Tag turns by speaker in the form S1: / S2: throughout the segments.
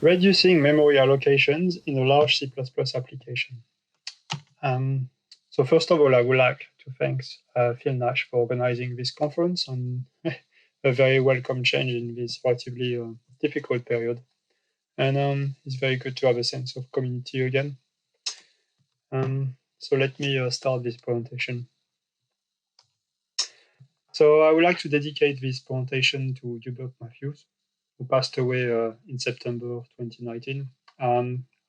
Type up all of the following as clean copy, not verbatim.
S1: Reducing memory allocations in a large C++ application. So first of all, I would like to thank Phil Nash for organizing this conference and a very welcome change in this relatively difficult period. And it's very good to have a sense of community again. So let me start this presentation. So I would like to dedicate this presentation to Hubert Matthews, who passed away in September of 2019.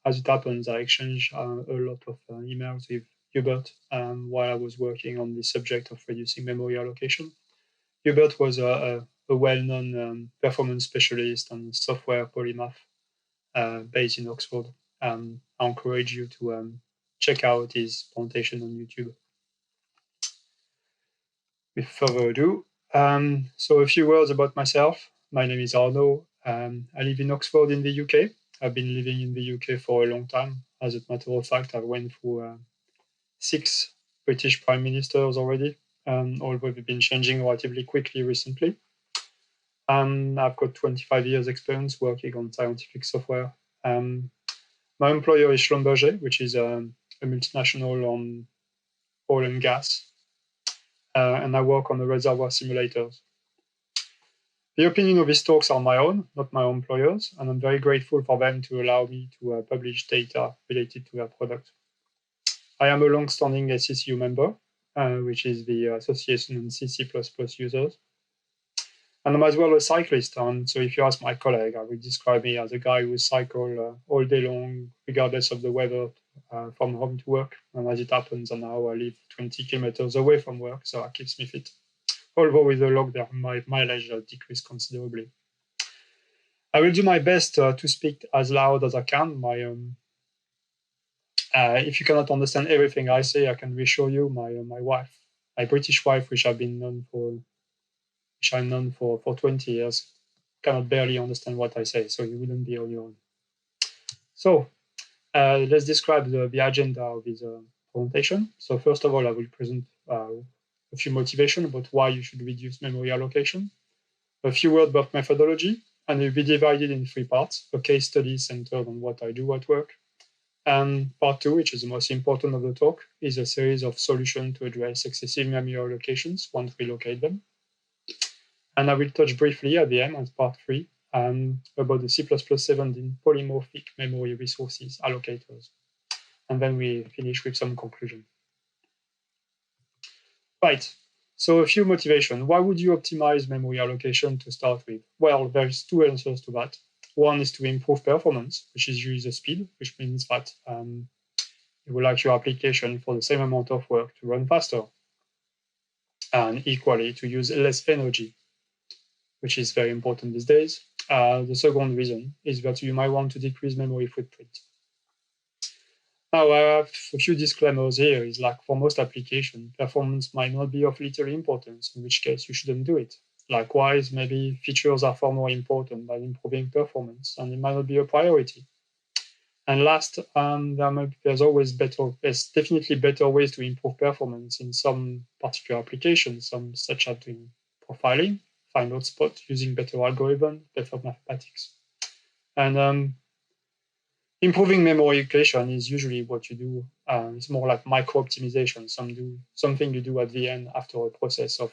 S1: As it happens, I exchanged a lot of emails with Hubert while I was working on the subject of reducing memory allocation. Hubert was a well-known performance specialist and software polymath based in Oxford. I encourage you to check out his presentation on YouTube. With further ado, so a few words about myself. My name is Arnaud. I live in Oxford in the UK. I've been living in the UK for a long time. As a matter of fact, I went through 6 British prime ministers already, although they've been changing relatively quickly recently. I've got 25 years experience working on scientific software. My employer is Schlumberger, which is a multinational on oil and gas. And I work on the reservoir simulators. The opinion of these talks are my own, not my employer's, and I'm very grateful for them to allow me to publish data related to their product. I am a long-standing SCCU member, which is the Association on C++ Users. And I'm as well a cyclist, and so if you ask my colleague, I would describe me as a guy who cycles all day long, regardless of the weather, from home to work. And as it happens, now I live 20 kilometers away from work, so it keeps me fit. Although with the lockdown, my mileage decreased considerably. I will do my best to speak as loud as I can. If you cannot understand everything I say, I can reassure you my wife, my British wife, which I'm known for 20 years, cannot barely understand what I say, so you wouldn't be on your own. So let's describe the agenda of this presentation. So first of all, I will present a few motivations about why you should reduce memory allocation, a few words about methodology, and it will be divided in 3 parts: a case study centered on what I do at work. And part 2, which is the most important of the talk, is a series of solutions to address excessive memory allocations once we locate them. And I will touch briefly at the end, as part 3, about the C++17 polymorphic memory resources allocators. And then we finish with some conclusion. Right, so a few motivations. Why would you optimize memory allocation to start with? Well, there's 2 answers to that. One is to improve performance, which is user speed, which means that you would like your application for the same amount of work to run faster, and equally to use less energy, which is very important these days. The second reason is that you might want to decrease memory footprint. Now, I have a few disclaimers here. Is like for most applications, performance might not be of little importance, in which case you shouldn't do it. Likewise, maybe features are far more important than improving performance, and it might not be a priority. And last, there's definitely better ways to improve performance in some particular applications, some such as doing profiling, find hotspot, using better algorithms, better mathematics. And improving memory allocation is usually what you do. It's more like micro-optimization, something you do at the end after a process of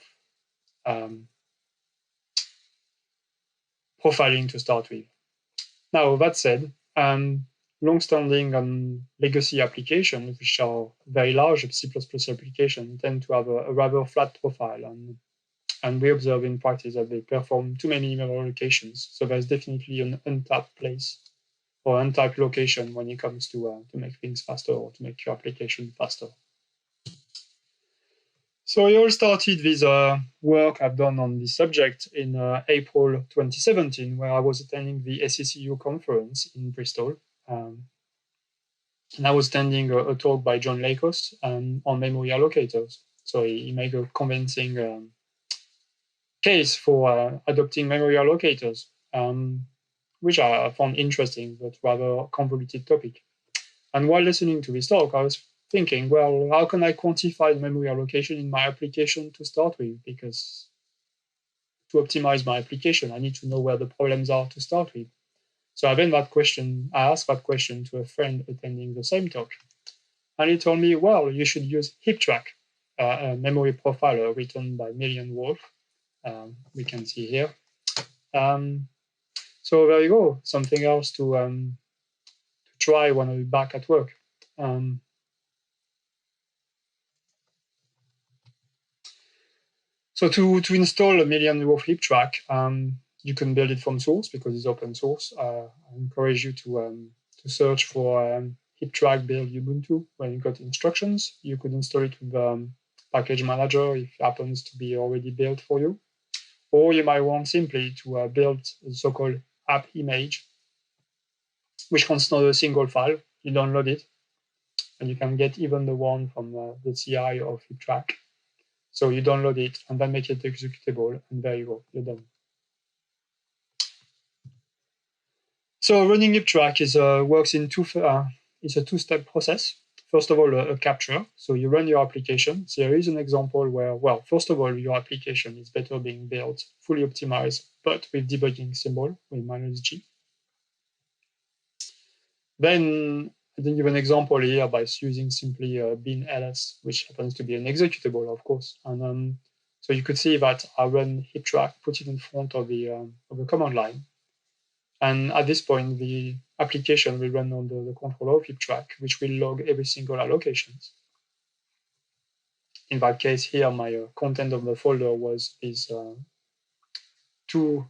S1: profiling to start with. Now, that said, long-standing legacy applications, which are very large C++ applications, tend to have a rather flat profile, and we observe in practice that they perform too many memory allocations. So there's definitely an untapped place or untapped location when it comes to make things faster or to make your application faster. So I all started with work I've done on this subject in April 2017, where I was attending the SCCU conference in Bristol. And I was attending a talk by John Lakos on memory allocators. So he made a convincing case for adopting memory allocators, which I found interesting, but rather convoluted topic. And while listening to this talk, I was thinking, well, how can I quantify the memory allocation in my application to start with? Because to optimize my application, I need to know where the problems are to start with. So I asked that question to a friend attending the same talk. And he told me, well, you should use Heaptrack, a memory profiler written by Milian Wolff. We can see here. So there you go, something else to try when we're back at work. So to install a Milian Wolff Heaptrack, you can build it from source because it's open source. I encourage you to search for Heaptrack build Ubuntu when you got instructions. You could install it with package manager if it happens to be already built for you. Or you might want simply to build a so-called app image, which contains a single file. You download it, and you can get even the one from the CI of Heaptrack. So you download it and then make it executable, and there you go, you're done. So running Heaptrack works in it's a two-step process. First of all, a capture. So you run your application. So there is an example where, well, first of all, your application is better being built, fully optimized, but with debugging symbol, with -G. Then I can give an example here by using simply bin ls, which happens to be an executable, of course. And so you could see that I run Heaptrack, put it in front of the command line. And at this point, the application will run under the control of Heaptrack, which will log every single allocations. In that case here, my content of the folder was these two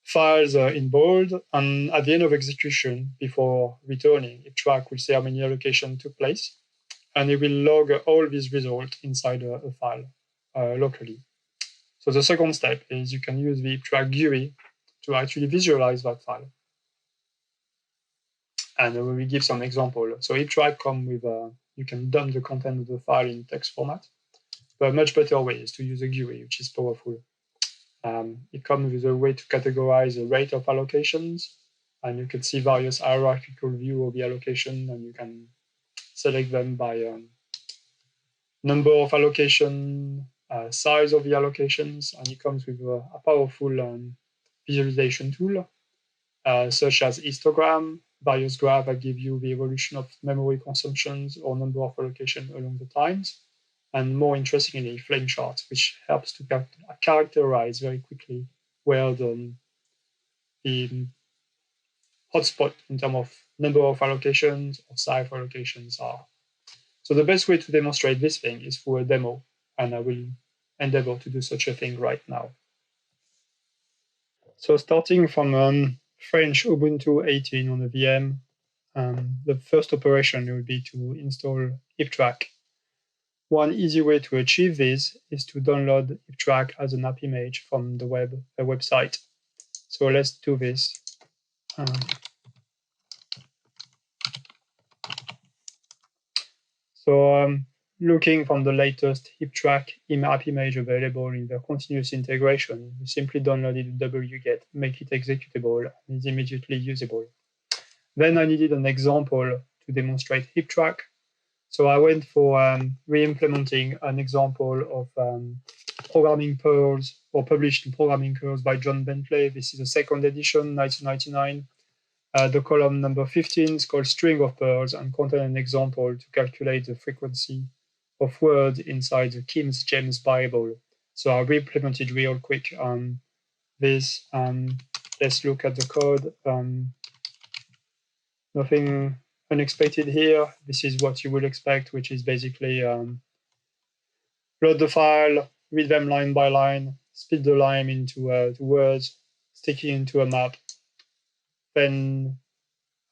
S1: files in bold. And at the end of execution, before returning, Heaptrack will say how many allocations took place. And it will log all these results inside a file locally. So the second step is you can use the Heaptrack GUI to actually visualize that file. And we will give some example. So Heaptrack comes with, you can dump the content of the file in text format, but a much better way is to use a GUI, which is powerful. It comes with a way to categorize the rate of allocations, and you can see various hierarchical view of the allocation, and you can select them by number of allocation, size of the allocations, and it comes with a powerful visualization tool, such as histogram, various graphs that give you the evolution of memory consumptions or number of allocation along the times, and more interestingly, flame charts, which helps to characterize very quickly where the hotspot in terms of number of allocations or size of allocations are. So the best way to demonstrate this thing is through a demo, and I will endeavor to do such a thing right now. So starting from French Ubuntu 18 on the VM, the first operation will be to install Heaptrack. One easy way to achieve this is to download Heaptrack as an app image from the website. So let's do this. Looking from the latest Heaptrack app image available in the continuous integration, we simply downloaded the wget, make it executable, and it's immediately usable. Then I needed an example to demonstrate Heaptrack. So I went for re-implementing an example of programming pearls, or published in Programming Pearls by John Bentley. This is a second edition, 1999. The column number 15 is called String of Pearls and contains an example to calculate the frequency of words inside the King James Bible. So I'll re-implement it real quick on this. Let's look at the code. Nothing unexpected here. This is what you would expect, which is basically load the file, read them line by line, split the line into words, stick it into a map, then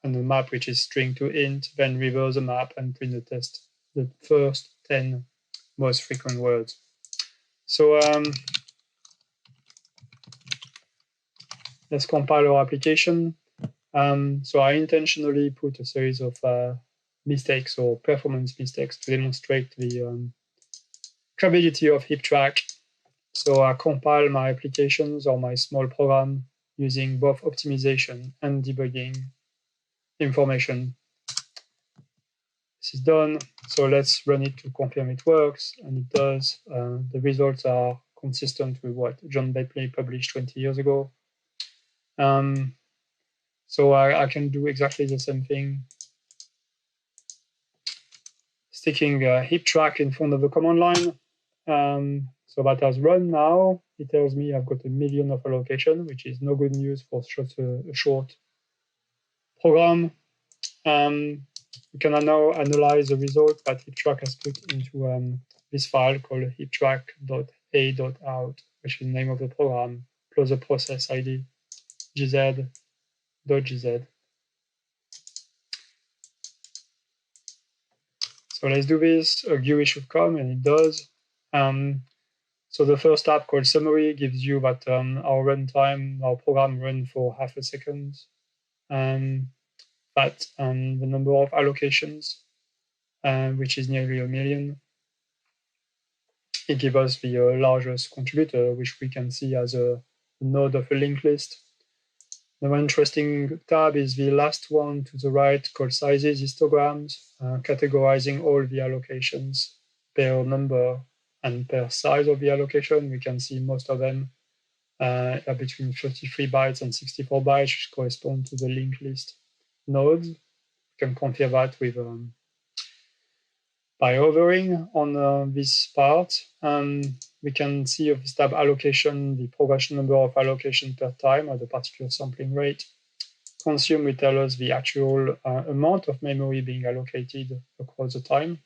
S1: and the map which is string to int, then reverse the map and print the test, the first 10 most frequent words. So let's compile our application. So I intentionally put a series of mistakes or performance mistakes to demonstrate the capability of Heaptrack. So I compile my applications or my small program using both optimization and debugging information. This is done. So let's run it to confirm it works, and it does. The results are consistent with what John Bentley published 20 years ago. So I can do exactly the same thing, sticking a Heaptrack in front of the command line. So that has run now. It tells me I've got 1 million of allocation, which is no good news for a short program. We can now analyze the result that Heaptrack has put into this file called heaptrack.a.out, which is the name of the program, plus the process ID, gz.gz. So let's do this. A GUI should come, and it does. So the first tab called summary gives you that our runtime, our program ran for half a second. That the number of allocations, which is nearly 1 million. It gives us the largest contributor, which we can see as a node of a linked list. The one interesting tab is the last one to the right called sizes, histograms, categorizing all the allocations per number and per size of the allocation. We can see most of them are between 33 bytes and 64 bytes, which correspond to the linked list nodes. We can compare that with by hovering on this part. We can see of this tab allocation, the progression number of allocation per time at a particular sampling rate. Consume will tell us the actual amount of memory being allocated across the time.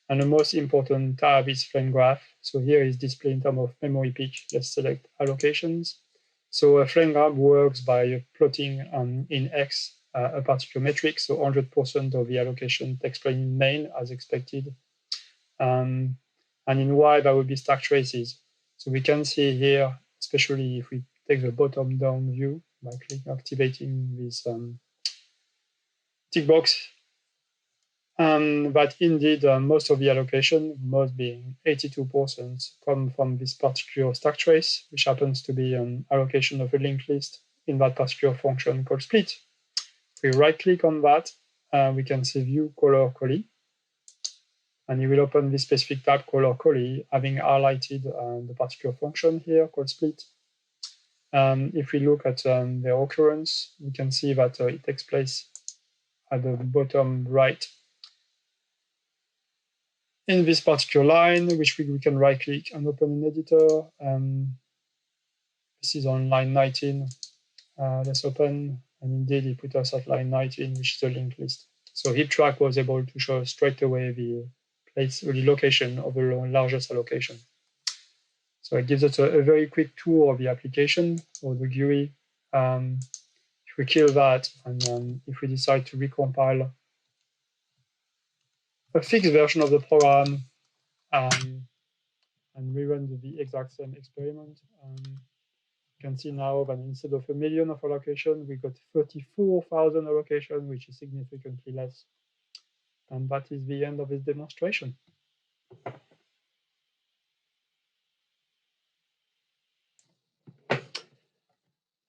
S1: And the most important tab is flame graph. So here is display in terms of memory peak. Let's select allocations. So a flame graph works by plotting in X a particular metric. So 100% of the allocation takes place in main as expected. And in Y, that would be stack traces. So we can see here, especially if we take the bottom-down view by activating this tick box, that indeed most of the allocation, most being 82%, come from this particular stack trace, which happens to be an allocation of a linked list in that particular function called split. If we right-click on that, we can see view color collie. And you will open this specific tab, color collie, having highlighted the particular function here called split. If we look at the occurrence, we can see that it takes place at the bottom right in this particular line, which we can right-click and open an editor. This is on line 19. Let's open, and indeed it put us at line 19, which is the linked list. So Heaptrack was able to show straight away the place, the location of the largest allocation. So it gives us a very quick tour of the application or the GUI. If we kill that, and if we decide to recompile a fixed version of the program and rerun the exact same experiment, you can see now that instead of 1 million of allocation, we got 34,000 allocation, which is significantly less. And that is the end of this demonstration.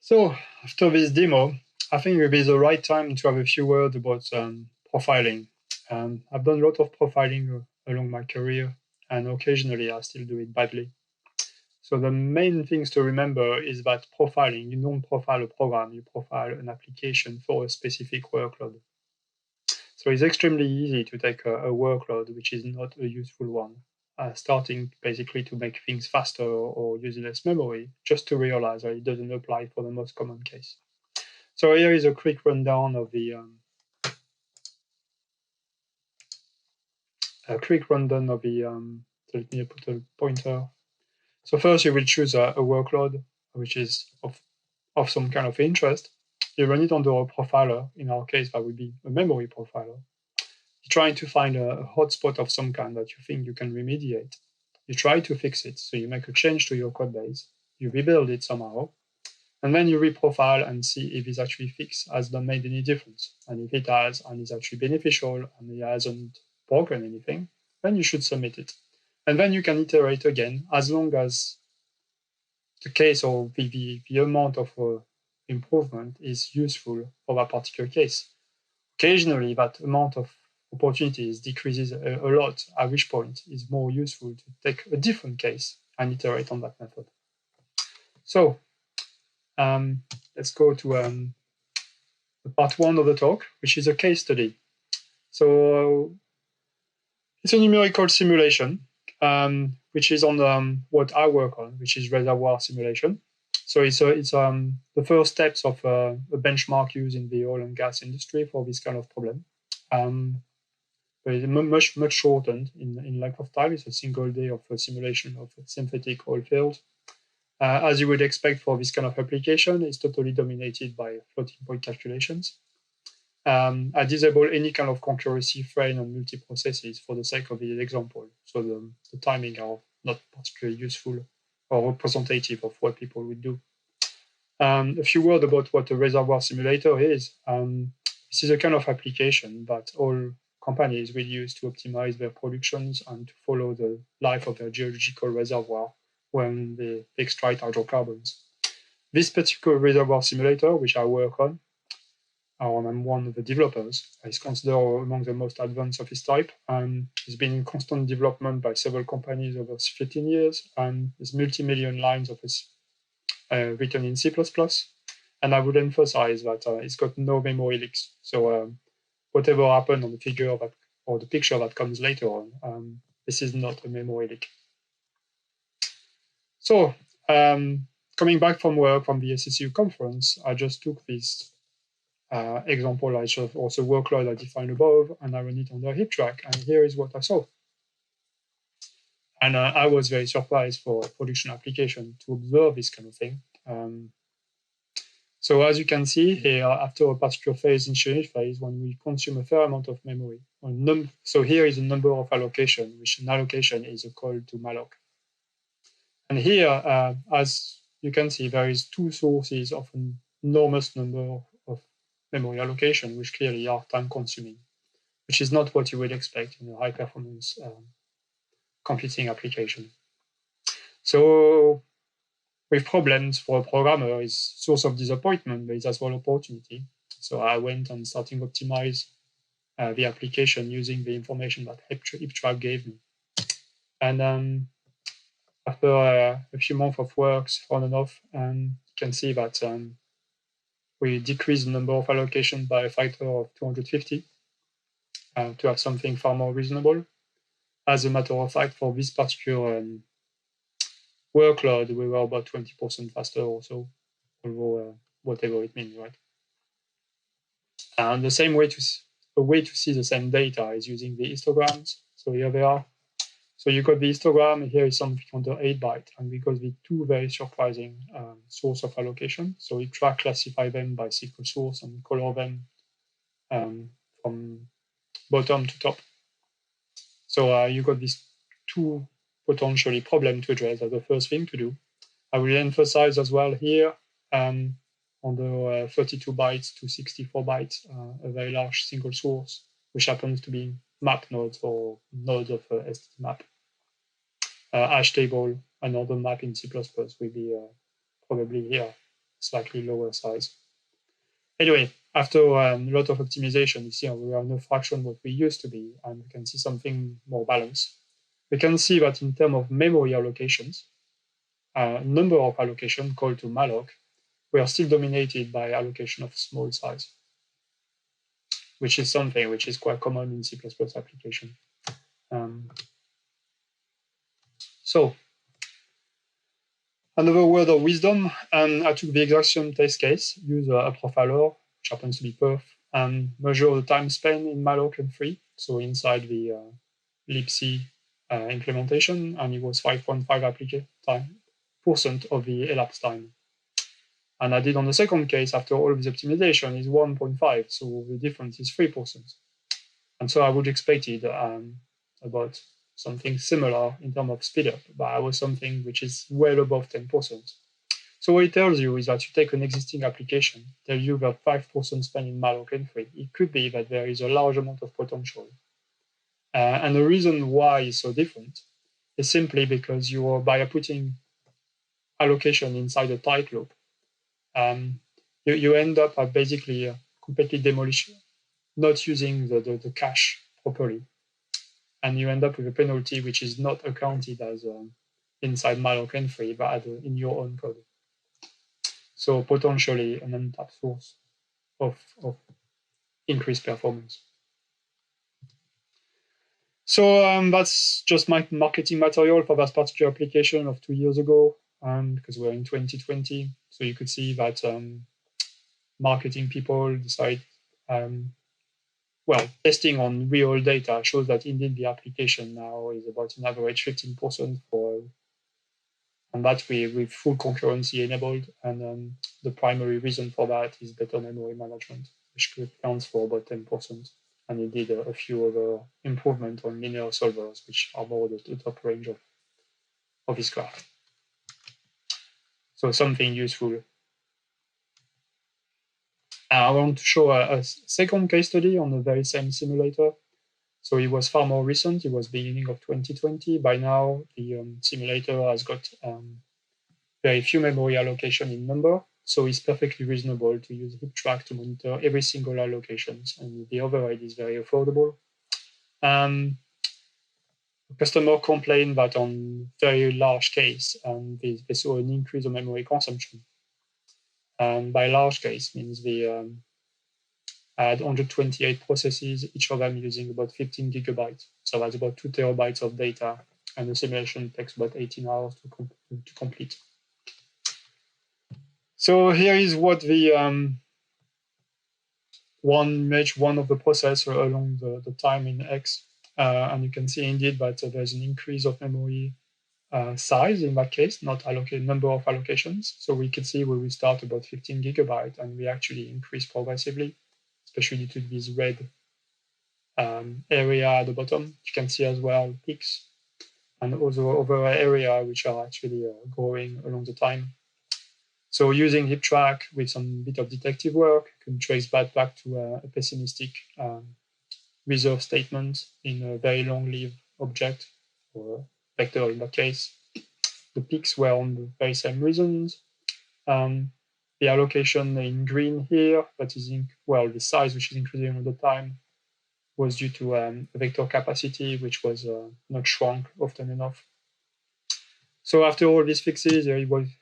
S1: So after this demo, I think it will be the right time to have a few words about profiling. I've done a lot of profiling along my career, and occasionally I still do it badly. So the main things to remember is that profiling, you don't profile a program, you profile an application for a specific workload. So it's extremely easy to take a workload which is not a useful one, starting basically to make things faster or using less memory, just to realize that it doesn't apply for the most common case. So here is a quick rundown of the so let me put a pointer. So first you will choose a workload which is of some kind of interest. You run it under a profiler. In our case, that would be a memory profiler. You're trying to find a hotspot of some kind that you think you can remediate. You try to fix it. So you make a change to your code base. You rebuild it somehow. And then you reprofile and see if it's actually fixed, has not made any difference. And if it has, and is actually beneficial, and it hasn't broken anything, then you should submit it. And then you can iterate again, as long as the case or the amount of improvement is useful for that particular case. Occasionally, that amount of opportunities decreases a lot, at which point it's more useful to take a different case and iterate on that method. So let's go to part one of the talk, which is a case study. So it's a numerical simulation, which is on what I work on, which is reservoir simulation. So it's the first steps of a benchmark used in the oil and gas industry for this kind of problem. But it's much shortened in length of time. It's a single day of a simulation of a synthetic oil field. As you would expect for this kind of application, it's totally dominated by floating point calculations. I disable any kind of concurrency frame on multi-processes for the sake of the example. So the timing are not particularly useful or representative of what people would do. A few words about what a reservoir simulator is. This is a kind of application that all companies will use to optimize their productions and to follow the life of their geological reservoir when they extract hydrocarbons. This particular reservoir simulator, which I work on, I'm one of the developers, is considered among the most advanced of its type, and it's been in constant development by several companies over 15 years, and there's multi-million lines of it written in C++. And I would emphasize that it's got no memory leaks. So whatever happened on the figure or the picture that comes later on, this is not a memory leak. So coming back from work from the SCCU conference, I just took this example I showed, also workload I defined above, and I run it on the Heaptrack, and here is what I saw. And I was very surprised for a production application to observe this kind of thing. So as you can see here, after a particular phase in change phase, when we consume a fair amount of memory, so here is a number of allocation, which an allocation is a call to malloc. And here, as you can see, there is two sources of an enormous number of memory allocation, which clearly are time consuming, which is not what you would expect in a high performance computing application. So with problems for a programmer is source of disappointment, but it's as well opportunity. So I went on starting optimize the application using the information that Heaptrack gave me. And after a few months of works on and off, you can see that we decreased the number of allocations by a factor of 250 to have something far more reasonable. As a matter of fact, for this particular workload, we were about 20% faster or so, although whatever it means, right? And the same way a way to see the same data is using the histograms. So here they are. So you got the histogram, and here is something under 8 bytes, and we got the two very surprising source of allocation. So Heaptrack classify them by SQL source and color them from bottom to top. So you got these two potentially problem to address as the first thing to do. I will emphasize as well here on the 32 bytes to 64 bytes, a very large single source, which happens to be map nodes or nodes of STMap. Hash table, another map in C++ will be probably here, slightly lower size. Anyway, after a lot of optimization, you see we are in a fraction what we used to be, and we can see something more balanced. We can see that in terms of memory allocations, number of allocation called to malloc, we are still dominated by allocation of small size, which is something which is quite common in C++ application. So another word of wisdom, I took the exact same test case, use a profiler, which happens to be perf, and measure the time spent in malloc and free, so inside the libc implementation, and it was 5.5% of the elapsed time. And I did on the second case, after all of this optimization, is 1.5, so the difference is 3%. And so I would expect it about something similar in terms of speed up, but I was something which is well above 10%. So what it tells you is that you take an existing application, tell you that 5% spent in malloc and free. It could be that there is a large amount of potential. And the reason why it's so different is simply because you are, by putting allocation inside a tight loop, you end up at basically completely demolition, not using the cache properly. And you end up with a penalty which is not accounted as inside malloc and free, but in your own code. So potentially an untapped source of increased performance. So that's just my marketing material for that particular application of 2 years ago, because we're in 2020. So you could see that marketing people decide, testing on real data shows that indeed the application now is about an average 15% and that with full concurrency enabled. And the primary reason for that is better memory management, which accounts for about 10%. And indeed a few other improvements on linear solvers, which are more the top range of this graph. So something useful. I want to show a second case study on the very same simulator. So it was far more recent. It was beginning of 2020. By now, the simulator has got very few memory allocation in number. So it's perfectly reasonable to use Heaptrack to monitor every single allocations. And the override is very affordable. The customer complained that on very large case, they saw an increase of memory consumption. And by large case means they had 128 processes, each of them using about 15 gigabytes. So that's about 2 terabytes of data. And the simulation takes about 18 hours to complete. So here is what the one of the processor along the time in X. And you can see indeed that there's an increase of memory size in that case, not number of allocations. So we can see where we start about 15 gigabytes and we actually increase progressively, especially to this red area at the bottom. You can see as well peaks and also other area which are actually growing along the time. So using Heaptrack with some bit of detective work, you can trace that back to a pessimistic reserve statement in a very long-lived object, or vector in that case. The peaks were on the very same reasons. The allocation in green here, that is the size which is increasing all the time, was due to a vector capacity which was not shrunk often enough. So after all these fixes,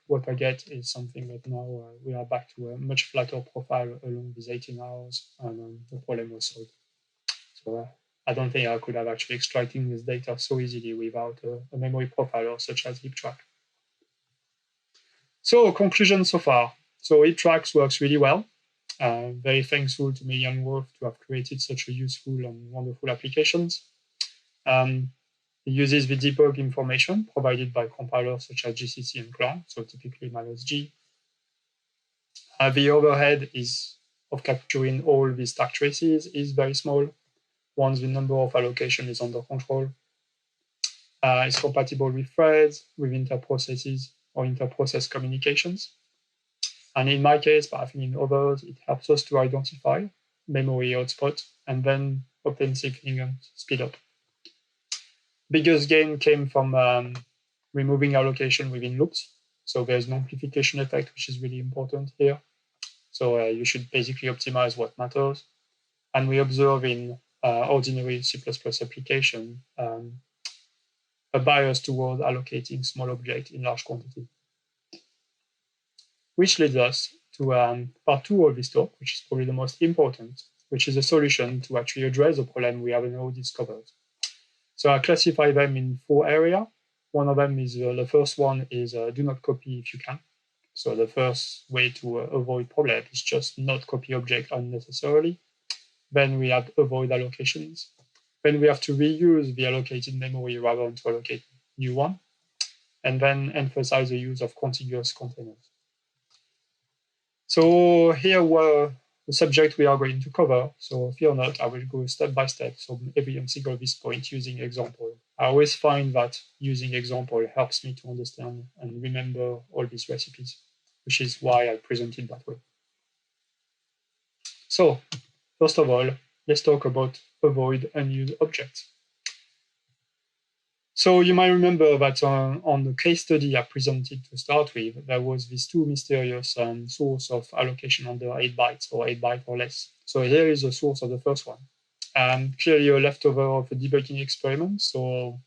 S1: what I get is something that now we are back to a much flatter profile along these 18 hours, and the problem was solved. So I don't think I could have actually extracting this data so easily without a memory profiler such as Heaptrack. So conclusion so far. So Heaptrack works really well. Very thankful to Milian Wolff to have created such a useful and wonderful applications. It uses the debug information provided by compilers such as GCC and Clang, so typically -G. The overhead of capturing all these stack traces is very small once the number of allocation is under control. It's compatible with threads, with interprocesses or interprocess communications. And in my case, but I think in others, it helps us to identify memory hotspot and then obtain significant speed up. Biggest gain came from removing allocation within loops. So there's an amplification effect, which is really important here. So you should basically optimize what matters. And we observe in ordinary C++ application a bias toward allocating small objects in large quantity. Which leads us to part 2 of this talk, which is probably the most important, which is a solution to actually address the problem we haven't already discovered. So I classify them in 4 areas. One of them is, the first one is do not copy if you can. So the first way to avoid problem is just not copy object unnecessarily. Then we have avoid allocations. Then we have to reuse the allocated memory rather than to allocate new one. And then emphasize the use of contiguous containers. So here were the subject we are going to cover. So fear not, I will go step by step. So every single of this point using example. I always find that using example helps me to understand and remember all these recipes, which is why I present it that way. So first of all, let's talk about avoid unused objects. So you might remember that on the case study I presented to start with, there was these 2 mysterious source of allocation under 8 bytes or 8 bytes or less. So here is the source of the first one. Clearly a leftover of a debugging experiment. So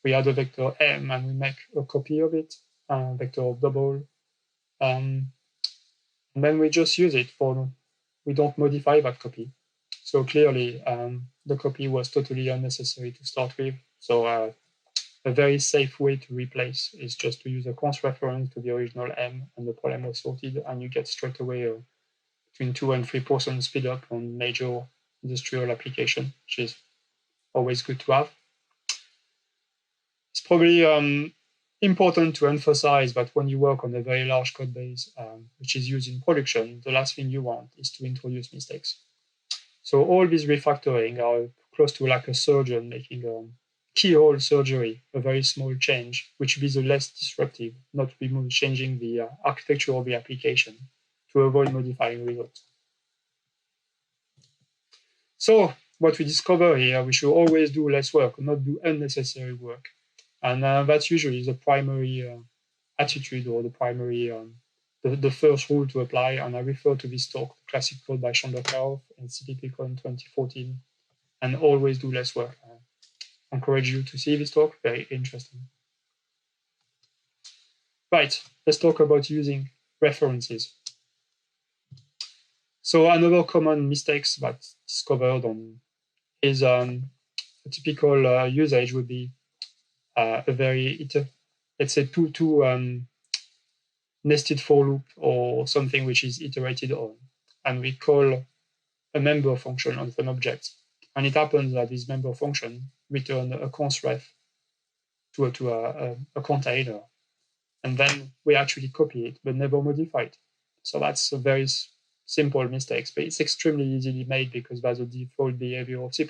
S1: we add a vector m and we make a copy of it, vector of double. And then we just use it for we don't modify that copy. So clearly, the copy was totally unnecessary to start with. So a very safe way to replace is just to use a const reference to the original M, and the problem was sorted, and you get straight away between 2 and 3% speed up on major industrial application, which is always good to have. It's probably important to emphasize that when you work on a very large code base, which is used in production, the last thing you want is to introduce mistakes. So all these refactoring are close to like a surgeon making a keyhole surgery, a very small change, which will be the less disruptive, not changing the architecture of the application to avoid modifying results. So what we discover here, we should always do less work, not do unnecessary work. And that's usually the primary attitude, or the primary, the first rule to apply. And I refer to this talk, Classic Code by Chandrakarov in CppOnSea 2014, and always do less work. I encourage you to see this talk, very interesting. Right, let's talk about using references. So another common mistakes that's discovered on is a typical usage would be a very, let's say, two nested for loop, or something which is iterated on, and we call a member function of an object. And it happens that this member function return a const ref to a container, and then we actually copy it but never modify it. So that's a very simple mistake, but it's extremely easily made because that's the default behavior of C++.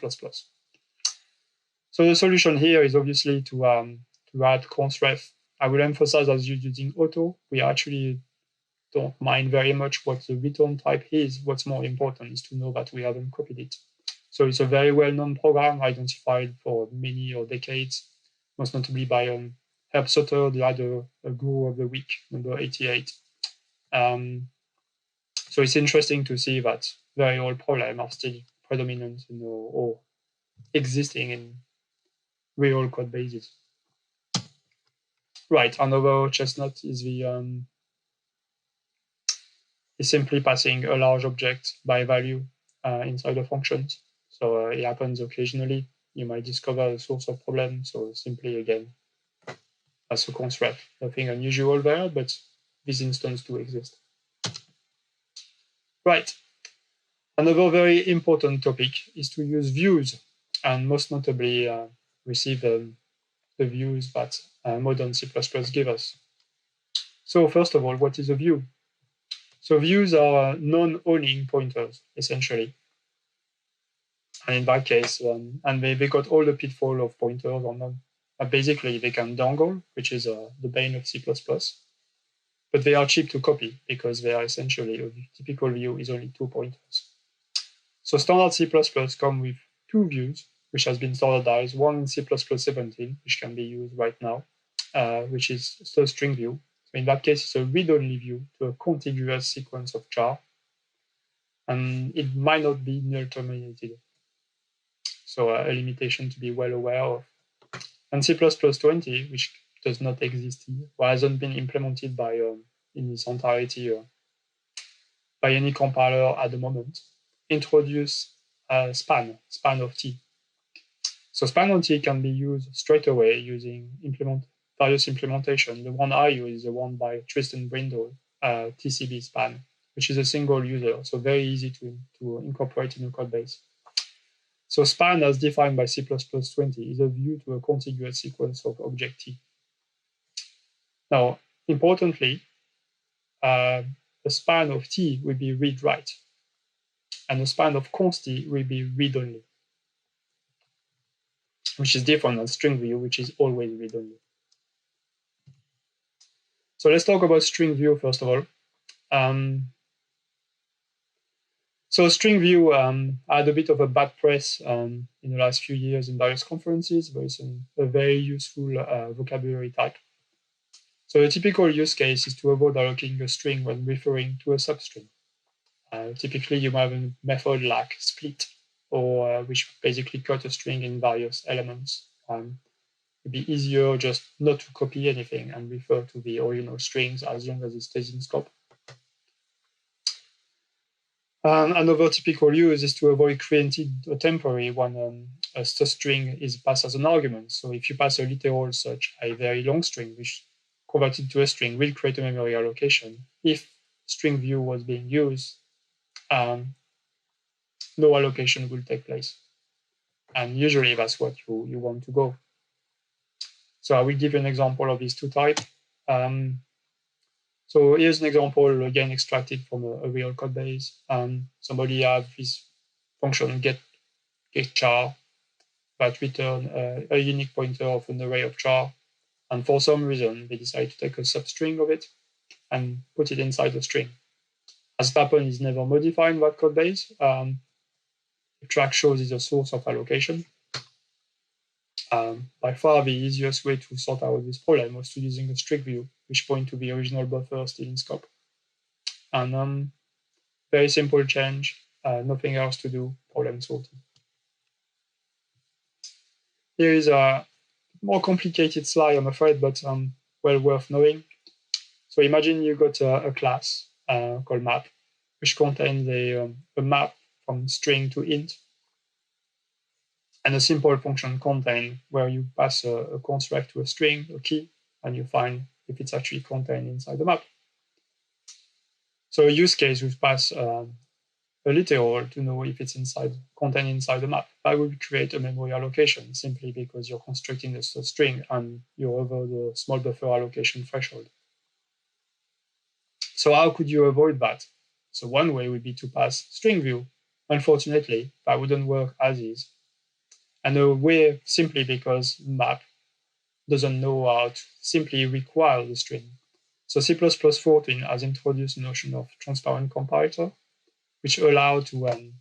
S1: So the solution here is obviously to add const ref. I will emphasize, as you're using auto, we actually don't mind very much what the return type is. What's more important is to know that we haven't copied it. So it's a very well-known program identified for many decades, most notably by Herb Sutter, the other guru of the week, number 88. So it's interesting to see that very old problems are still predominant, or existing in real code bases. Right, another chestnut is the is simply passing a large object by value inside a function. So it happens occasionally. You might discover a source of problem. So simply, again, as a const ref, nothing unusual there, but these instances do exist. Right. Another very important topic is to use views, and most notably receive the views that modern C++ give us. So first of all, what is a view? So views are non-owning pointers, essentially. And in that case, and they got all the pitfall of pointers on them. Basically, they can dangle, which is the bane of C++, but they are cheap to copy because they are essentially, a typical view is only 2 pointers. So standard C++ come with 2 views, which has been standardized, one in C++ 17, which can be used right now, which is still a string view. So in that case, it's a read-only view to a contiguous sequence of char, and it might not be null terminated. So a limitation to be well aware of. And C++ 20, which does not exist here, or hasn't been implemented by in its entirety by any compiler at the moment, introduce span of T. So span on T can be used straight away using various implementation. The one I use is the one by Tristan Brindle, TCB span, which is a single user, so very easy to incorporate in a code base. So span, as defined by C++ 20, is a view to a contiguous sequence of object T. Now, importantly, the span of T will be read-write, and the span of const T will be read-only, which is different than string view, which is always read-only. So let's talk about string view first of all. So string view had a bit of a bad press in the last few years in various conferences. There is a very useful vocabulary type. So a typical use case is to avoid allocating a string when referring to a substring. Typically, you might have a method like split, or which basically cut a string in various elements. It'd be easier just not to copy anything and refer to the original strings as long as it stays in scope. Another typical use is to avoid creating a temporary when a string is passed as an argument. So if you pass a literal such a very long string, which converted to a string will create a memory allocation. If string view was being used, no allocation will take place. And usually that's what you want to go. So I will give you an example of these two types. So here's an example, again, extracted from a real code base. Somebody have this function get char that return a unique pointer of an array of char. And for some reason, they decide to take a substring of it and put it inside the string. As it happens, is never modified in that code base. Heaptrack shows is a source of allocation. By far, the easiest way to sort out this problem was to using a string view, which point to the original buffer still in scope. And very simple change, nothing else to do, problem sorted. Here is a more complicated slide, I'm afraid, but well worth knowing. So imagine you got a class called map, which contains a map from string to int, and a simple function contain where you pass a construct to a string, a key, and you find if it's actually contained inside the map. So a use case would pass a literal to know if it's contained inside the map. That would create a memory allocation simply because you're constructing a string and you're over the small buffer allocation threshold. So how could you avoid that? So one way would be to pass string view. Unfortunately, that wouldn't work as is. And a way simply because map doesn't know how to simply require the string. So C++14 has introduced a notion of transparent comparator, which allow to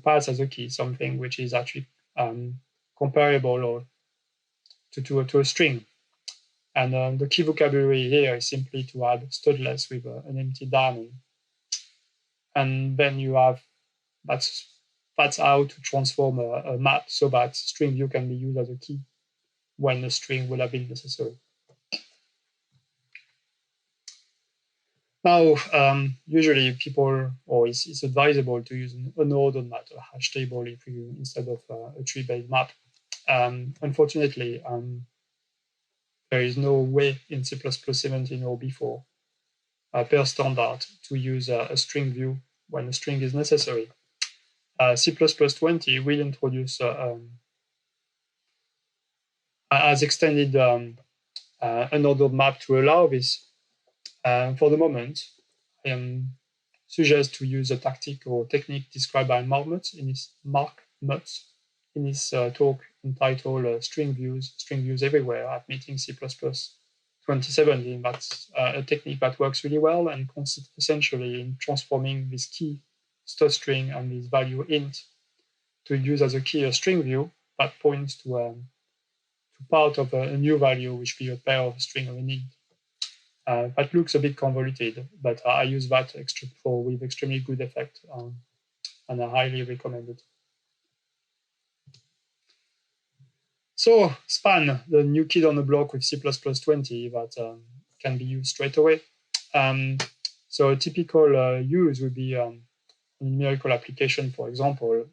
S1: pass as a key something which is actually comparable or to a string. And the key vocabulary here is simply to add studless with an empty diamond. And then you have, that's how to transform a map so that string view can be used as a key when a string will have been necessary. Now, usually people, or it's advisable to use an unordered map, a hash table instead of a tree-based map. Unfortunately, there is no way in C++17 or before per standard to use a string view when a string is necessary. C++20 will introduce has extended unordered map to allow this. For the moment, I suggest to use a tactic or technique described by Mark Mutz in his talk entitled String Views Everywhere at Meeting C++ 2017. That's a technique that works really well and consists essentially in transforming this key string and this value int to use as a key a string view that points to part of a new value, which be a pair of a string of an int. That looks a bit convoluted, but I use that with extremely good effect, and I highly recommend it. So span, the new kid on the block with C++20 that can be used straight away. So a typical use would be a numerical application, for example,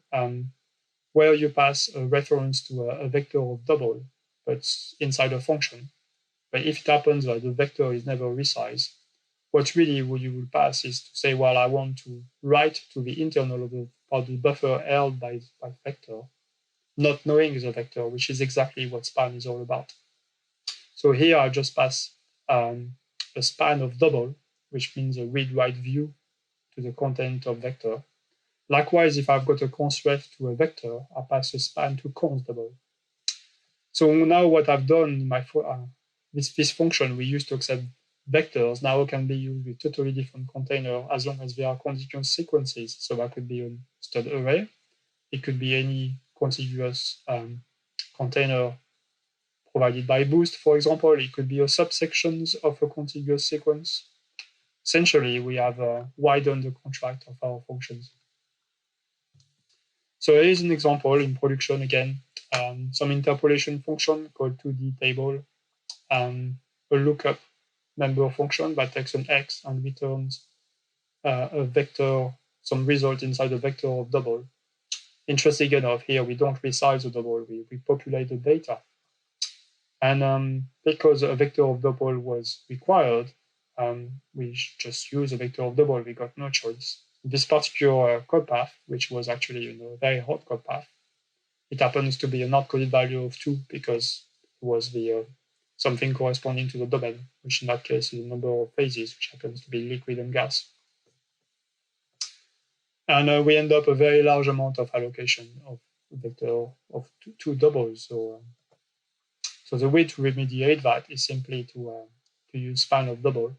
S1: where you pass a reference to a vector of double, but inside a function. But if it happens that the vector is never resized, what you will pass is to say, well, I want to write to the internal of the buffer held by vector, not knowing the vector, which is exactly what span is all about. So here I just pass a span of double, which means a read-write view to the content of vector. Likewise, if I've got a constref to a vector, I pass a span to const double. So now what I've done, this function we used to accept vectors now can be used with totally different container as long as they are contiguous sequences. So that could be a stud array. It could be any contiguous container provided by Boost, for example. It could be a subsections of a contiguous sequence. Essentially, we have widened the contract of our functions. So here is an example in production again. Some interpolation function called 2D table, a lookup member function that takes an X and returns a vector some result inside a vector of double. Interesting enough, here we don't resize the double, we populate the data. And because a vector of double was required, we just use a vector of double. We got no choice. This particular code path, which was actually a very hot code path, it happens to be a not-coded value of 2 because it was the something corresponding to the domain, which in that case is the number of phases, which happens to be liquid and gas. And we end up a very large amount of allocation of vector of two doubles. So the way to remediate that is simply to use span of double.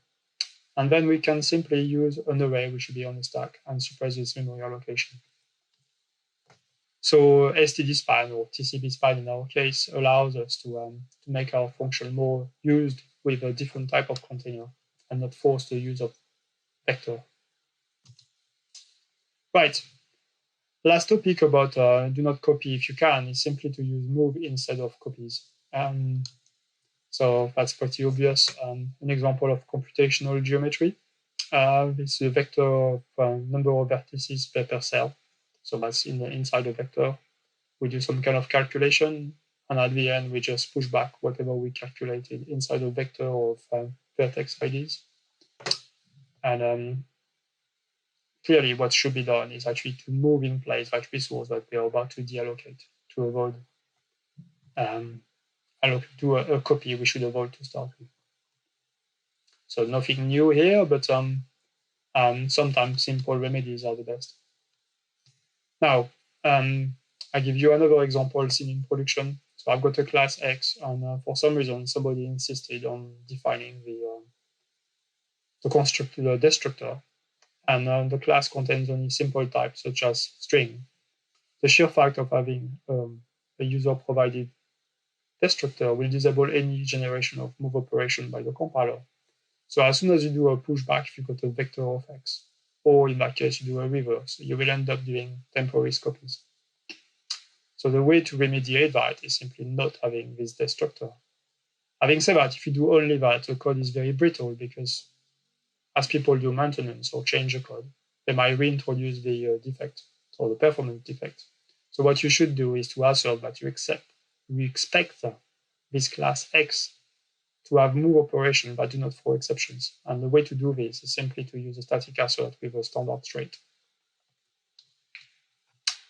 S1: And then we can simply use an array which should be on the stack and suppress this memory allocation. So std span or tcp span in our case allows us to make our function more used with a different type of container and not force the use of vector. Right. Last topic about do not copy if you can is simply to use move instead of copies. So that's pretty obvious. An example of computational geometry. This is a vector of number of vertices per cell. So that's inside the vector. We do some kind of calculation, and at the end, we just push back whatever we calculated inside a vector of vertex IDs. And clearly, what should be done is actually to move in place that resource that we are about to deallocate to avoid do a copy we should avoid to start with. So nothing new here, but sometimes simple remedies are the best. Now, I give you another example seen in production. So I've got a class X, and for some reason, somebody insisted on defining the constructor, the destructor, and the class contains only simple types such as string. The sheer fact of having a user-provided destructor will disable any generation of move operation by the compiler. So as soon as you do a pushback, if you got a vector of X, or in that case, you do a reverse, you will end up doing temporary copies. So the way to remediate that is simply not having this destructor. Having said that, if you do only that, the code is very brittle because as people do maintenance or change the code, they might reintroduce the defect or the performance defect. So what you should do is to assert that you expect this class X to have move operation that do not throw exceptions. And the way to do this is simply to use a static assert with a standard trait.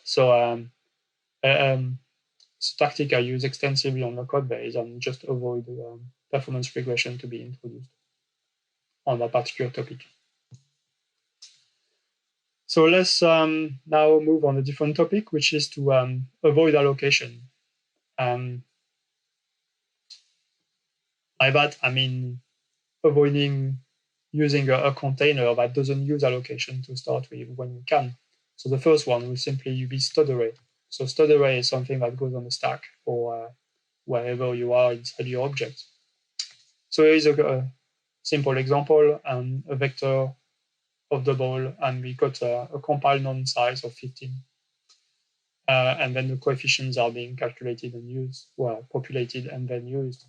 S1: So it's a tactic I use extensively on the code base and just avoid performance regression to be introduced on that particular topic. So let's now move on a different topic, which is to avoid allocation. By that, I mean avoiding using a container that doesn't use allocation to start with when you can. So the first one will simply be stud array. So stud array is something that goes on the stack or wherever you are inside your object. So here is a simple example, a vector of double, and we got a compile non size of 15. And then the coefficients are being calculated and used, populated and then used.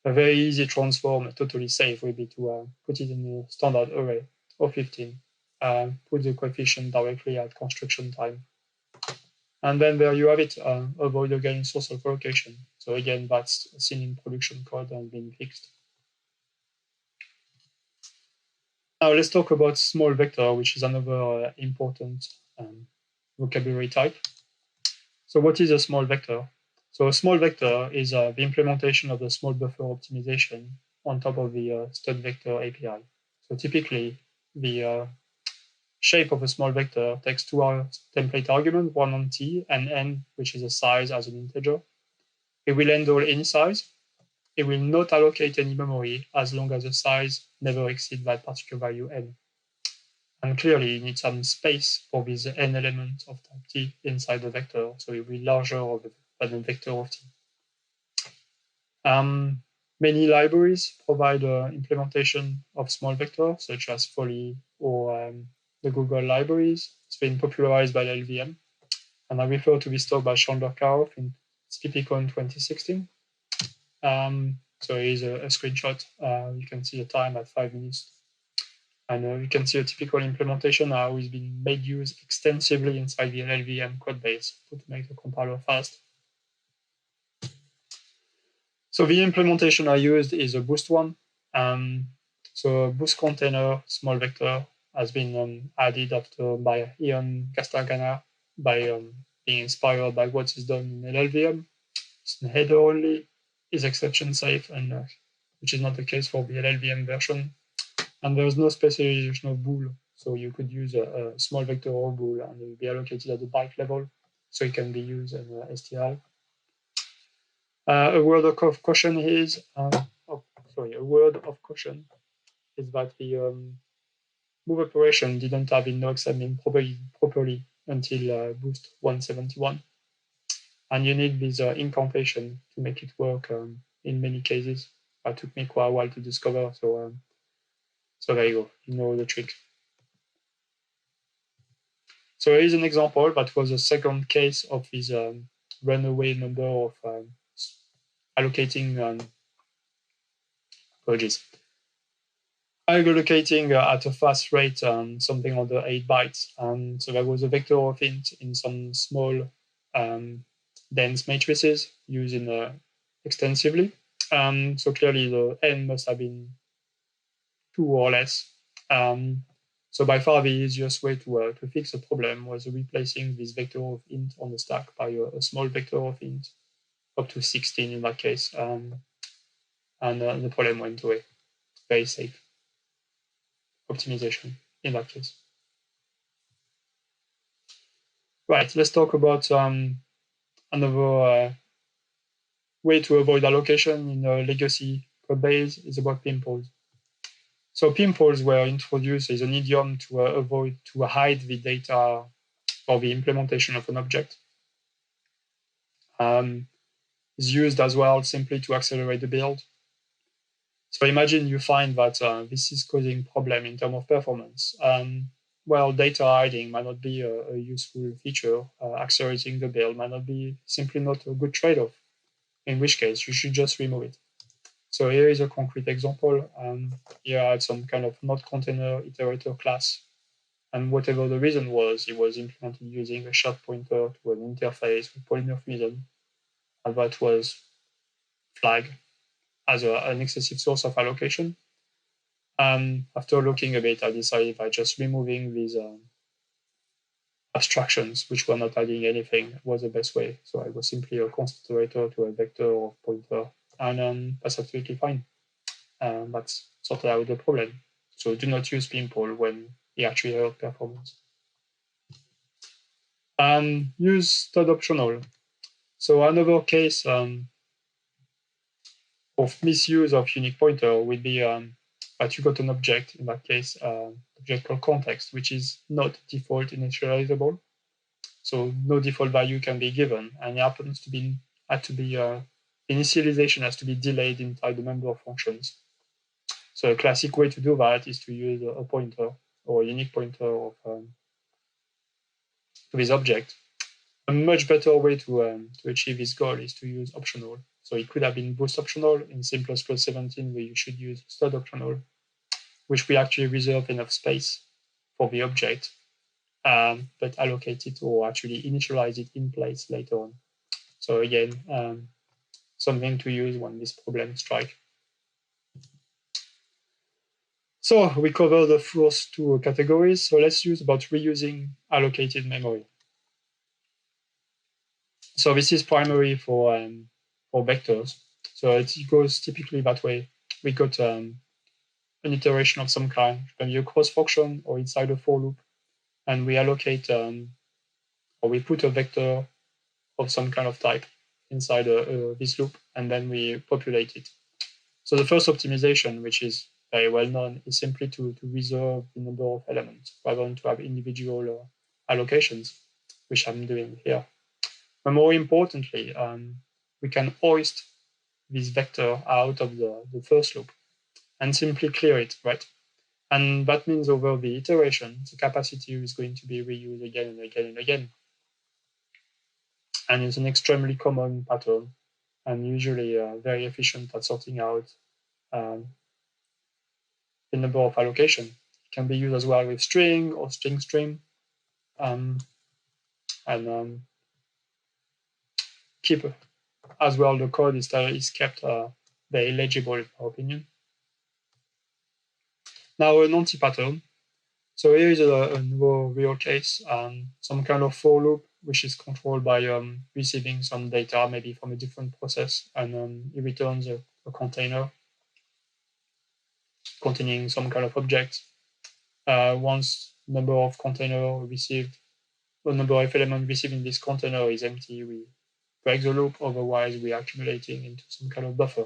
S1: A very easy transform, totally safe, would be to put it in a standard array of 15, put the coefficient directly at construction time. And then there you have it, avoid again source of allocation. So again, that's seen in production code and being fixed. Now let's talk about small vector, which is another important vocabulary type. So what is a small vector? So a small vector is the implementation of the small buffer optimization on top of the stud vector API. So typically, the shape of a small vector takes two template arguments, one on t and n, which is a size as an integer. It will handle any size. It will not allocate any memory as long as the size never exceeds that particular value n. And clearly, you need some space for this n element of type t inside the vector, so it will be larger than the vector of t. Many libraries provide implementation of small vector, such as Folly or the Google libraries. It's been popularized by LVM, and I refer to this talk by Chandler-Karoff in CppOnSea 2016. So here's a screenshot. You can see the time at 5 minutes. And you can see a typical implementation how it's been made use extensively inside the LLVM code base to make the compiler fast. So the implementation I used is a Boost one. So a Boost container small vector has been added after by Ian Castagana by being inspired by what is done in LLVM. It's in header only, is exception safe, and which is not the case for the LLVM version. And there's no specialization of bool, so you could use a small vector or bool, and it will be allocated at the byte level, so it can be used in STL. A word of caution is, a word of caution is that the move operation didn't have in noexamine properly until Boost 171. And you need this incantation to make it work in many cases. That took me quite a while to discover, so there you go, you know the trick. So here is an example that was a second case of this runaway number of allocating apologies. Allocating at a fast rate something under 8 bytes. So there was a vector of int in some small dense matrices used extensively. So clearly the n must have been 2 or less. So by far the easiest way to fix the problem was replacing this vector of int on the stack by a small vector of int, up to 16 in that case. And the problem went away. Very safe optimization in that case. Right, let's talk about another way to avoid allocation in a legacy code base is about pimples. So pimples were introduced as an idiom to hide the data for the implementation of an object. Is used as well simply to accelerate the build. So imagine you find that this is causing problem in terms of performance. Well, data hiding might not be a useful feature. Accelerating the build might not be simply not a good trade-off, in which case you should just remove it. So here is a concrete example. Here I had some kind of not container iterator class. And whatever the reason was, it was implemented using a shared pointer to an interface with polymorphism. And that was flagged as an excessive source of allocation. After looking a bit, I decided by just removing these abstractions, which were not adding anything, was the best way. So I was simply a constant iterator to a vector or pointer, and that's absolutely fine. That's sorted out the problem. So do not use pimple when it actually hurt performance. Use stud optional. So another case of misuse of unique pointer would be that you got an object, in that case, object called context, which is not default initializable. So no default value can be given, and it happens to be initialization has to be delayed inside the member functions. So a classic way to do that is to use a pointer or a unique pointer of to this object. A much better way to achieve this goal is to use optional. So it could have been Boost optional. In C++ 17, where you should use stud optional, which we actually reserve enough space for the object, but allocate it or actually initialize it in place later on. So again, something to use when this problem strikes. So we cover the first two categories. So let's use about reusing allocated memory. So this is primary for vectors. So it goes typically that way. We got an iteration of some kind, it can be a cross function or inside a for loop, and we allocate or we put a vector of some kind of type inside this loop, and then we populate it. So the first optimization, which is very well known, is simply to reserve the number of elements rather than to have individual allocations, which I'm doing here. But more importantly, we can hoist this vector out of the first loop and simply clear it, right? And that means over the iteration, the capacity is going to be reused again and again and again. And it's an extremely common pattern and usually very efficient at sorting out the number of allocation. can be used as well with string or string stream. Keep as well, the code is kept very legible, in my opinion. Now, an anti-pattern. So here is a real case, some kind of for loop, which is controlled by receiving some data, maybe from a different process, and it returns a container containing some kind of object. Once number of container received, the number of elements received in this container is empty, we break the loop, otherwise we are accumulating into some kind of buffer.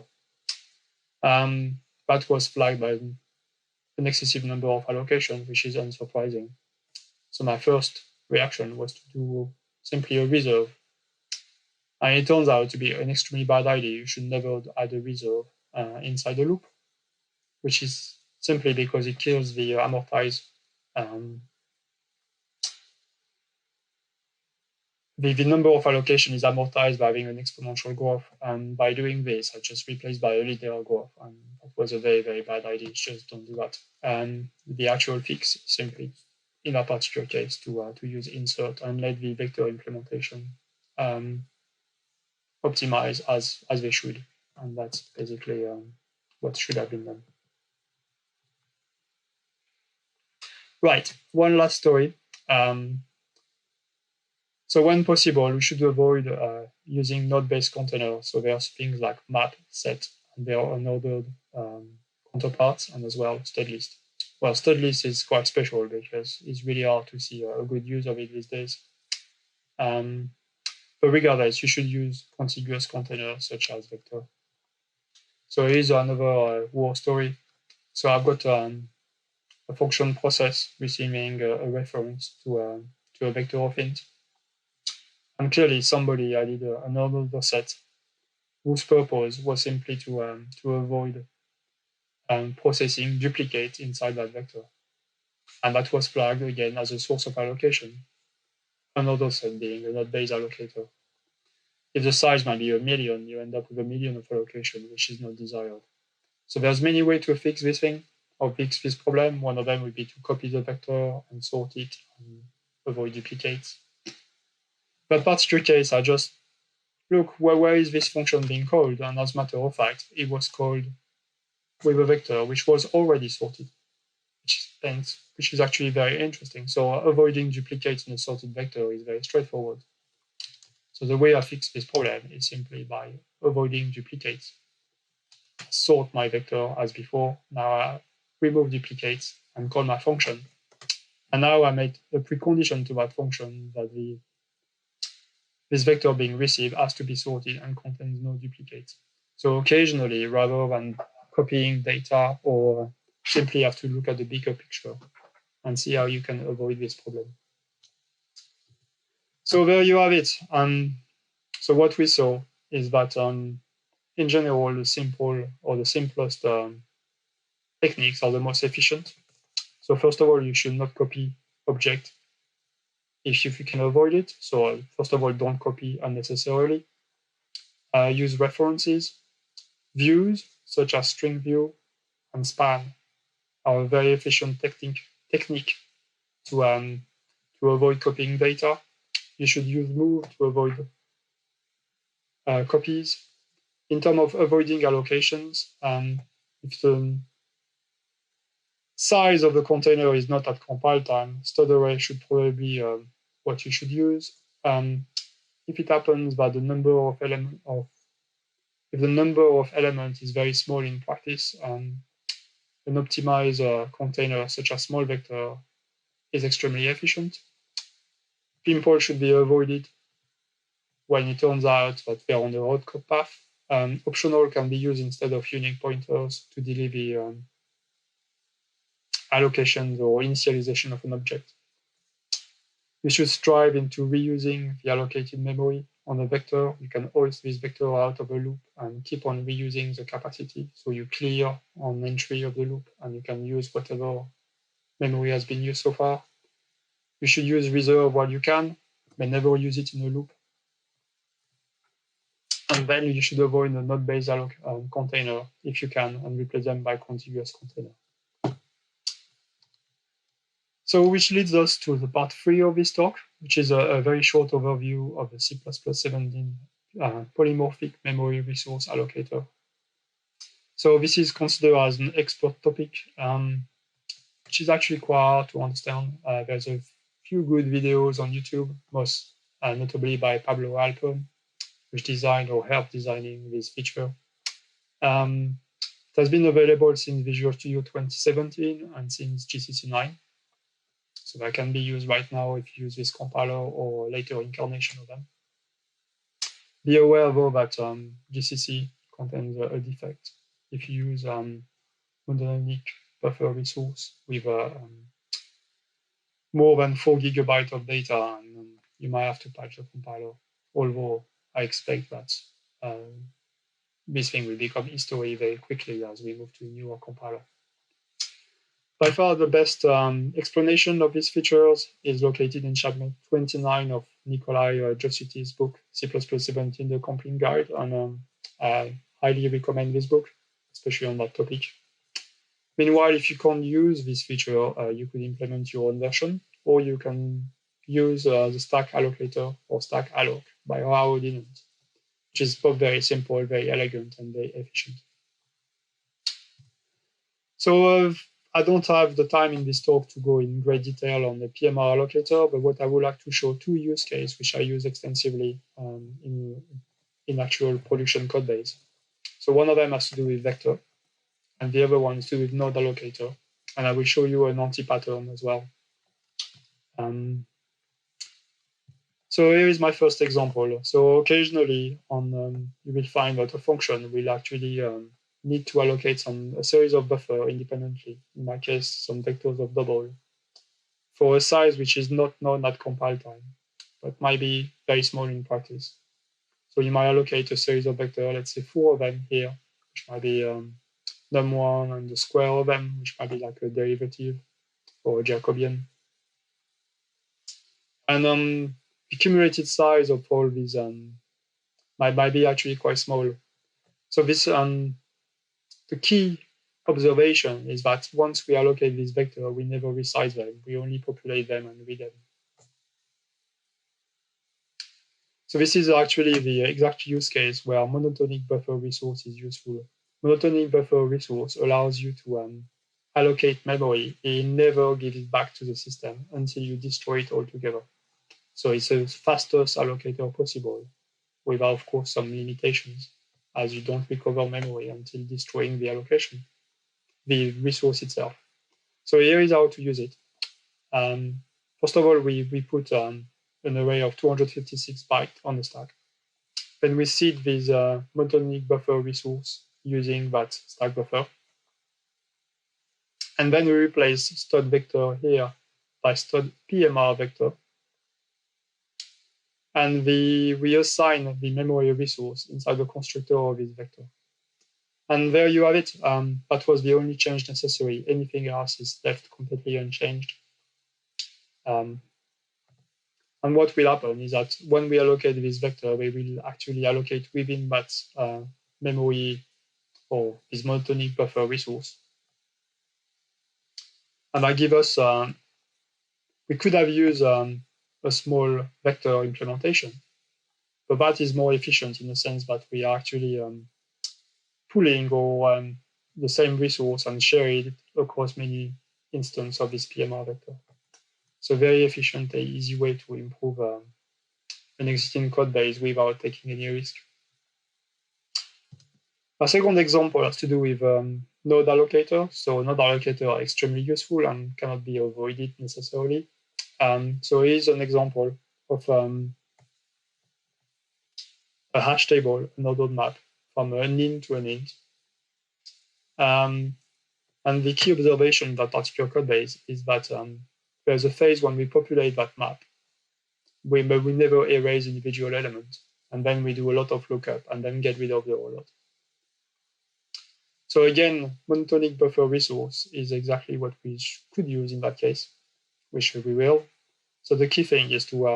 S1: That was flagged by an excessive number of allocations, which is unsurprising. So my first reaction was to do simply a reserve. And it turns out to be an extremely bad idea. You should never add a reserve inside the loop, which is simply because it kills the amortize. The number of allocation is amortized by having an exponential growth. And by doing this, I just replaced by a linear growth. And that was a very, very bad idea. Just don't do that. And the actual fix is simply, in that particular case, to use insert and let the vector implementation optimize as they should. And that's basically what should have been done. Right, one last story. So when possible, we should avoid using node-based containers. So there's things like map, set, and there are unordered counterparts, and as well stud list. Well, stud list is quite special because it's really hard to see a good use of it these days. But regardless, you should use contiguous containers such as vector. So here's another war story. So I've got a function process receiving a reference to a vector of int. And clearly somebody added an order set whose purpose was simply to avoid processing duplicate inside that vector. And that was flagged again as a source of allocation. Another set being a node-based allocator. If the size might be 1 million, you end up with 1 million of allocation, which is not desired. So there's many ways to fix this thing, or fix this problem. One of them would be to copy the vector and sort it and avoid duplicates. That particular case, I just look, where is this function being called? And as a matter of fact, it was called with a vector which was already sorted, which is actually very interesting. So avoiding duplicates in a sorted vector is very straightforward. So the way I fix this problem is simply by avoiding duplicates. Sort my vector as before. Now I remove duplicates and call my function. And now I made a precondition to that function that this vector being received has to be sorted and contains no duplicates. So occasionally, rather than copying data, or simply have to look at the bigger picture and see how you can avoid this problem. So there you have it. So what we saw is that in general, the simplest techniques are the most efficient. So first of all, you should not copy object if you can avoid it. So first of all, don't copy unnecessarily. Use references. Views, such as string view and span, are a very efficient technique to avoid copying data. You should use move to avoid copies. In terms of avoiding allocations, if the size of the container is not at compile time, std array should probably be what you should use. If it happens that if the number of elements is very small in practice, an optimized container such as small vector is extremely efficient. Pimple should be avoided when it turns out that they're on the road path. Optional can be used instead of unique pointers to delay the allocations or initialization of an object. You should strive into reusing the allocated memory on a vector. You can hoist this vector out of a loop and keep on reusing the capacity. So you clear on entry of the loop and you can use whatever memory has been used so far. You should use reserve while you can, but never use it in a loop. And then you should avoid a node-based container if you can and replace them by contiguous container. So which leads us to the part 3 of this talk, which is a very short overview of the C++17 polymorphic memory resource allocator. So this is considered as an expert topic, which is actually quite hard to understand. There's a few good videos on YouTube, most notably by Pablo Alpon, which designed or helped designing this feature. It has been available since Visual Studio 2017 and since GCC 9. So that can be used right now if you use this compiler or later incarnation of them. Be aware though that GCC contains a defect. If you use monotonic buffer resource with more than 4 GB of data, and you might have to patch the compiler. Although I expect that this thing will become history very quickly as we move to a newer compiler. By far, the best explanation of these features is located in chapter 29 of Nikolai Josuti's book, C++17, The Complete Guide, and I highly recommend this book, especially on that topic. Meanwhile, if you can't use this feature, you could implement your own version, or you can use the stack allocator or stack alloc by Arnaud Desitter, which is both very simple, very elegant, and very efficient. So I don't have the time in this talk to go in great detail on the PMR allocator, but what I would like to show 2 use cases which I use extensively in actual production code base. So one of them has to do with vector, and the other one is to do with node allocator. And I will show you an anti-pattern as well. So here is my first example. So occasionally you will find that a function will actually need to allocate a series of buffer independently, in my case, some vectors of double, for a size which is not known at compile time, but might be very small in practice. So you might allocate a series of vectors, let's say 4 of them here, which might be num1 and the square of them, which might be like a derivative or a Jacobian. And the cumulative size of all these might be actually quite small. So this the key observation is that once we allocate this vector, we never resize them. We only populate them and read them. So this is actually the exact use case where monotonic buffer resource is useful. Monotonic buffer resource allows you to allocate memory and never give it back to the system until you destroy it altogether. So it's the fastest allocator possible, without, of course, some limitations, as you don't recover memory until destroying the allocation, the resource itself. So here is how to use it. First of all, we put an array of 256 bytes on the stack. Then we seed this monotonic buffer resource using that stack buffer. And then we replace stud vector here by stud PMR vector. And we assign the memory resource inside the constructor of this vector. And there you have it. That was the only change necessary. Anything else is left completely unchanged. And what will happen is that when we allocate this vector, we will actually allocate within that memory or this monotonic buffer resource. And that gives us, we could have used a small vector implementation, but that is more efficient in the sense that we are actually pooling or the same resource and share it across many instances of this PMR vector. So very efficient, and easy way to improve an existing code base without taking any risk. A second example has to do with node allocator. So node allocator are extremely useful and cannot be avoided necessarily. So here's an example of a hash table, a node map from an int to an int. And the key observation in that particular code base is that there's a phase when we populate that map, but we never erase individual elements. And then we do a lot of lookup and then get rid of the whole lot. So again, monotonic buffer resource is exactly what we could use in that case, which we will. So the key thing is to,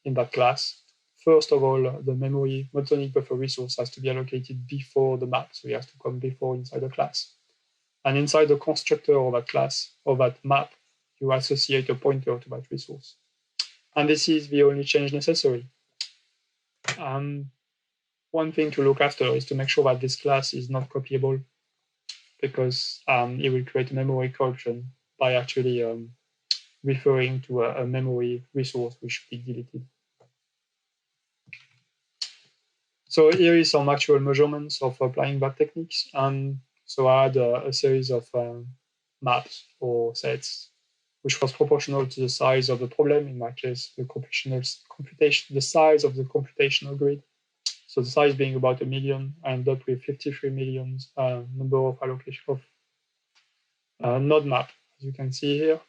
S1: in that class, first of all, the memory monotonic buffer resource has to be allocated before the map. So it has to come before inside the class. And inside the constructor of that class, of that map, you associate a pointer to that resource. And this is the only change necessary. One thing to look after is to make sure that this class is not copyable, because it will create a memory corruption by actually referring to a memory resource which should be deleted. So here is some actual measurements of applying that techniques. So I had a series of maps or sets, which was proportional to the size of the problem. In my case, the size of the computational grid. So the size being about 1 million, I end up with 53 million number of allocation of node map, as you can see here.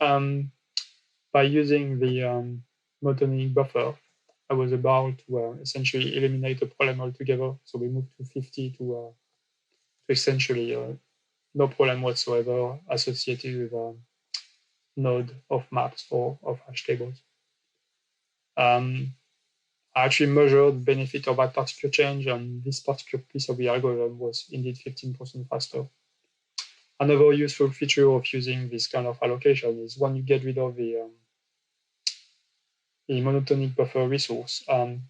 S1: By using the monotonic buffer, I was able to essentially eliminate the problem altogether. So we moved to 50 to essentially no problem whatsoever associated with a node of maps or of hash tables. I actually measured the benefit of that particular change, and this particular piece of the algorithm was indeed 15% faster. Another useful feature of using this kind of allocation is when you get rid of the monotonic buffer resource,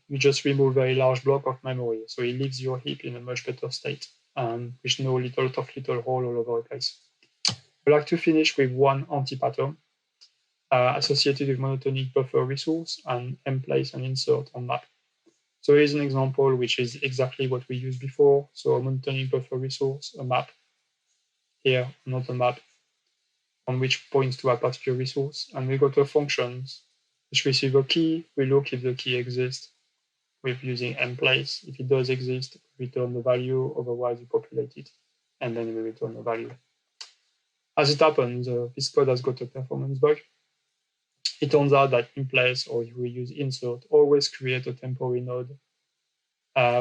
S1: you just remove a very large block of memory. So it leaves your heap in a much better state, with no little hole all over the place. I'd like to finish with one anti-pattern associated with monotonic buffer resource and emplace and insert on map. So here's an example which is exactly what we used before. So a monotonic buffer resource, a map here, not a map, on which points to a particular resource. And we go to functions which receive a key. We look if the key exists with using emplace. If it does exist, return the value, otherwise we populate it, and then we return the value. As it happens, this code has got a performance bug. It turns out that emplace, or if we use insert, always create a temporary node,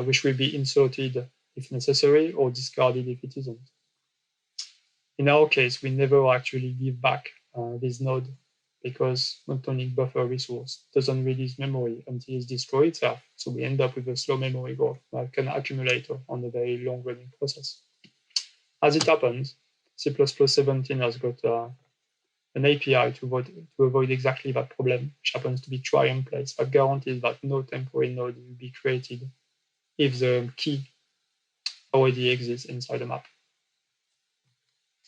S1: which will be inserted if necessary or discarded if it isn't. In our case, we never actually give back this node, because monotonic buffer resource doesn't release memory until it's destroyed itself. So we end up with a slow memory growth like an accumulator on a very long running process. As it happens, C++17 has got an API to avoid exactly that problem, which happens to be try emplace, that guarantees that no temporary node will be created if the key already exists inside the map.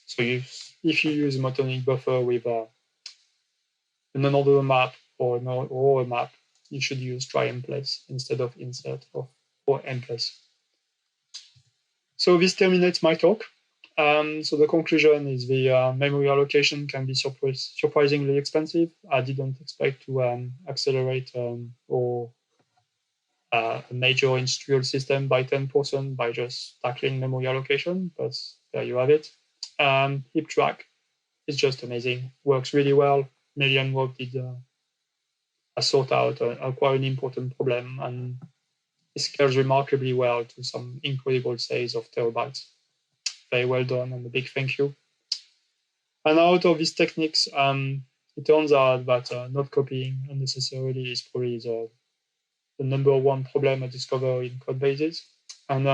S1: So if you use a monotonic buffer with another map or a map, you should use try emplace instead of insert or emplace. So this terminates my talk. So the conclusion is the memory allocation can be surprisingly expensive. I didn't expect to accelerate or a major industrial system by 10% by just tackling memory allocation, but there you have it. Heaptrack is just amazing, works really well. Milian Wolff did sort out quite an important problem, and it scales remarkably well to some incredible size of terabytes. Very well done, and a big thank you. And out of these techniques, it turns out that not copying unnecessarily is probably the number one problem I discover in code bases. And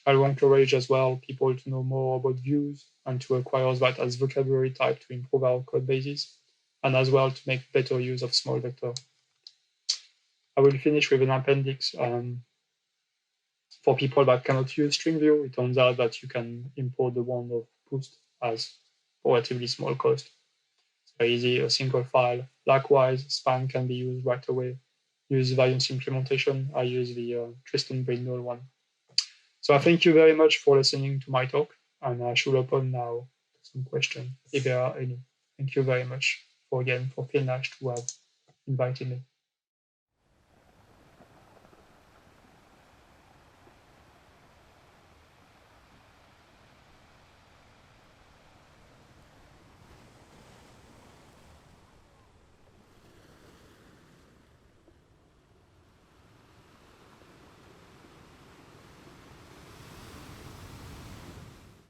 S1: I'll encourage as well people to know more about views and to acquire that as vocabulary type to improve our code bases, and as well to make better use of small vector. I will finish with an appendix for people that cannot use string view. It turns out that you can import the one of Boost as relatively small cost. It's very easy, a single file. Likewise, span can be used right away. Use variance implementation. I use the Tristan Brindle one. So I thank you very much for listening to my talk, and I should open now some questions if there are any. Thank you very much for Phil Nash to have invited me.